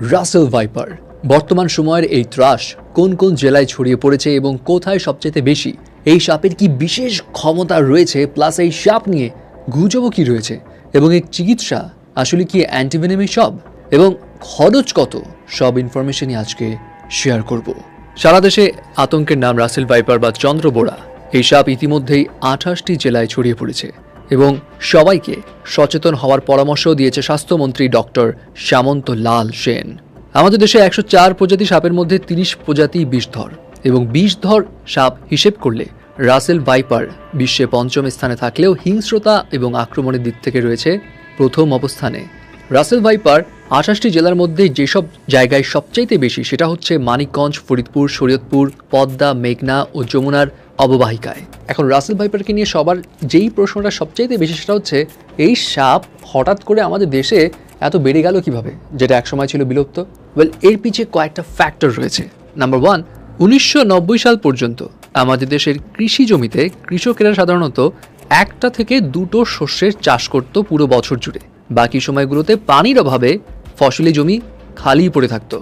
Russell viper বর্তমান সময়ের এই ত্রাস কোন কোন জেলায় ছড়িয়ে পড়েছে এবং কোথায় সবচেয়ে বেশি, এই সাপের কি বিশেষ ক্ষমতা রয়েছে, প্লাস এই সাপ নিয়ে গুজবও কি রয়েছে এবং এর চিকিৎসা আসলে কি অ্যান্টিভেনেমি সব এবং খরচ কত, সব ইনফরমেশনই আজকে শেয়ার করব। সারা দেশে আতঙ্কের নাম রাসেল ভাইপার বা চন্দ্রবোড়া। এই সাপ ইতিমধ্যেই 28টি জেলায় ছড়িয়ে পড়েছে এবং সবাইকে সচেতন হওয়ার পরামর্শ দিয়েছে স্বাস্থ্যমন্ত্রী ডক্টর সামন্ত লাল সেন। আমাদের দেশে 104 প্রজাতি সাপের মধ্যে 30 প্রজাতি বিষধর এবং বিষধর সাপ হিসেব করলে রাসেল ভাইপার বিশ্বে 5ম স্থানে থাকলেও হিংস্রতা এবং আক্রমণের দিক থেকে রয়েছে প্রথম অবস্থানে। রাসেল ভাইপার 28টি জেলার মধ্যে যেসব জায়গায় সবচাইতে বেশি সেটা হচ্ছে মানিকগঞ্জ, ফরিদপুর, শরীয়তপুর, পদ্মা, মেঘনা ও যমুনার অববাহিকায়। এখন রাসেল ভাইপারকে নিয়ে সবার যেই প্রশ্নটা সবচাইতে বেশি সেটা হচ্ছে এই সাপ হঠাৎ করে আমাদের দেশে এত বেড়ে গেল কিভাবে, যেটা একসময় ছিল বিলুপ্ত। এর পিছিয়ে কয়েকটা ফ্যাক্টর রয়েছে। নাম্বার 1, 1990 সাল পর্যন্ত আমাদের দেশের কৃষি জমিতে কৃষকেরা সাধারণত 1টা থেকে 2টো শস্যের চাষ করত পুরো বছর জুড়ে। বাকি সময়গুলোতে পানির অভাবে ফসলি জমি খালি পড়ে থাকতো।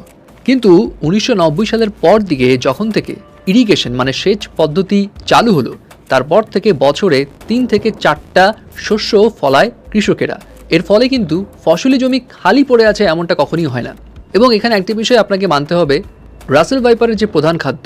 কিন্তু 1990 সালের পর দিকে যখন থেকে ইরিগেশন মানে সেচ পদ্ধতি চালু হলো, তারপর থেকে বছরে 3 থেকে 4টা শস্য ফলায় কৃষকেরা। এর ফলে কিন্তু ফসলি জমি খালি পড়ে আছে এমনটা কখনই হয় না। এবং এখানে একটি বিষয় আপনাকে মানতে হবে, রাসেল ভাইপারের যে প্রধান খাদ্য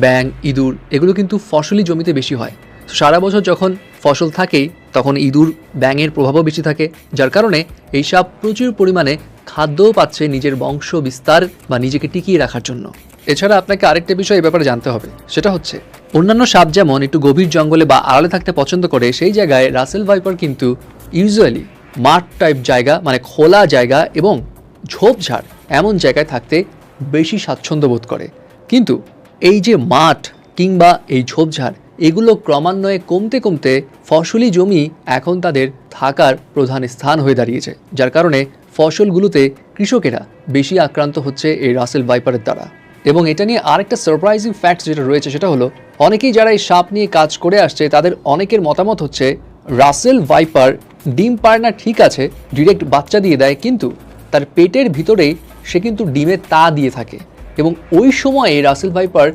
ব্যাঙ, ইঁদুর, এগুলো কিন্তু ফসলি জমিতে বেশি হয়। সারা বছর যখন ফসল থাকেই তখন ইঁদুর, ব্যাঙের প্রভাবও বেশি থাকে, যার কারণে এই সাপ প্রচুর পরিমাণে খাদ্যও পাচ্ছে নিজের বংশ বিস্তার বা নিজেকে টিকিয়ে রাখার জন্য। এছাড়া আপনাকে আরেকটা বিষয় এই ব্যাপারে জানতে হবে, সেটা হচ্ছে অন্যান্য সাপ যেমন একটু গভীর জঙ্গলে বা আড়ালে থাকতে পছন্দ করে, সেই জায়গায় রাসেল ভাইপার কিন্তু ইউজুয়ালি মাঠ টাইপ জায়গা মানে খোলা জায়গা এবং ঝোপঝাড় এমন জায়গায় থাকতে বেশি স্বাচ্ছন্দ্য বোধ করে। কিন্তু এই যে মাঠ কিংবা এই ঝোপঝাড় এগুলো ক্রমান্বয়ে কমতে কমতে ফসলি জমি এখন তাদের থাকার প্রধান স্থান হয়ে দাঁড়িয়েছে, যার কারণে ফসলগুলোতে কৃষকেরা বেশি আক্রান্ত হচ্ছে এই রাসেল ভাইপারের দ্বারা। এবং এটা নিয়ে আরেকটা সারপ্রাইজিং ফ্যাক্ট যেটা রয়েছে সেটা হলো, অনেকেই যারা এই সাপ নিয়ে কাজ করে আসছে তাদের অনেকের মতামত হচ্ছে রাসেল ভাইপার ডিম পারে না ঠিক আছে, ডিরেক্ট বাচ্চা দিয়ে দেয়, কিন্তু তার পেটের ভিতরেই সে কিন্তু ডিমে তা দিয়ে থাকে এবং ওই সময়ে রাসেল ভাইপার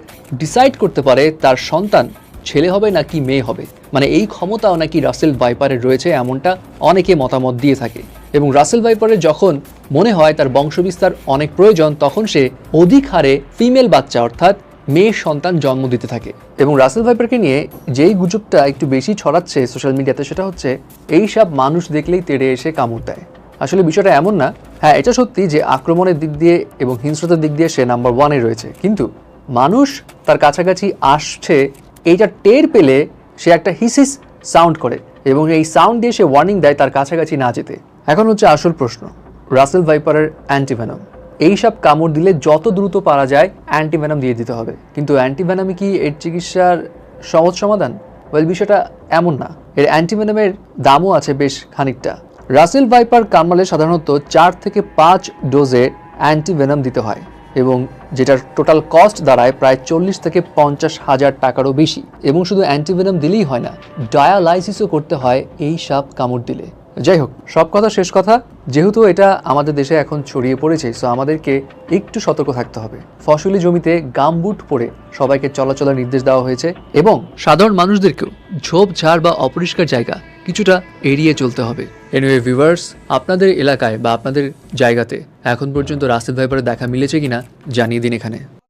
ডিসাইড করতে পারে তার সন্তান ছেলে হবে নাকি মেয়ে হবে। মানে এই ক্ষমতাও নাকি রাসেল ভাইপারের রয়েছে, এমনটা অনেকে মতামত দিয়ে থাকে। এবং রাসেল ভাইপারের যখন মনে হয় তার বংশবিস্তার অনেক প্রয়োজন, তখন সে অধিক হারে ফিমেল বাচ্চা অর্থাৎ মেয়ে সন্তান জন্ম দিতে থাকে। এবং রাসেল ভাইপারকে নিয়ে যেই গুজবটা একটু বেশি ছড়াচ্ছে সোশ্যাল মিডিয়াতে সেটা হচ্ছে এই সব মানুষ দেখলেই তেড়ে এসে কামড় দেয়। আসলে বিষয়টা এমন না। হ্যাঁ, এটা সত্যি যে আক্রমণের দিক দিয়ে এবং হিংস্রতার দিক দিয়ে সে নাম্বার 1-এ রয়েছে, কিন্তু মানুষ তার কাছাকাছি আসছে এইটা টের পেলে সে একটা হিসিস সাউন্ড করে এবং এই সাউন্ড দিয়ে সে ওয়ার্নিং দেয় তার কাছাকাছি না যেতে। এখন হচ্ছে আসল প্রশ্ন, রাসেল ভাইপারের অ্যান্টিভেনম। এই সব কামড় দিলে যত দ্রুত পারা যায় অ্যান্টিভেনম দিয়ে দিতে হবে, কিন্তু অ্যান্টিভেনমই কি এর চিকিৎসার সহজ সমাধান? বিষয়টা এমন না। এর অ্যান্টিভেনমের দামও আছে বেশ খানিকটা। রাসেল ভাইপার কামড়ালে সাধারণত 4 থেকে 5 ডোজে অ্যান্টিভেনম দিতে হয় এবং যেটার টোটাল কস্ট দাঁড়ায় প্রায় 40 থেকে 50 হাজার টাকারও বেশি। এবং শুধু অ্যান্টিভেনম দিলেই হয় না, ডায়ালাইসিসও করতে হয় এই সাপ কামড় দিলে। যাই হোক, সব কথা শেষ কথা, যেহেতু এটা আমাদের দেশে এখন ছড়িয়ে পড়েছে, সো আমাদেরকে একটু সতর্ক থাকতে হবে। ফসলি জমিতে গামবুট পরে সবাইকে চলাচলের নির্দেশ দেওয়া হয়েছে এবং সাধারণ মানুষদেরকেও ঝোপঝাড় বা অপরিষ্কার জায়গা কিছুটা এড়িয়ে চলতে হবে। এনিওয়ে ভিউয়ার্স, আপনাদের এলাকায় বা আপনাদের জায়গাতে এখন পর্যন্ত রাসেল ভাইপারের দেখা মিলেছে কিনা জানিয়ে দিন এখানে।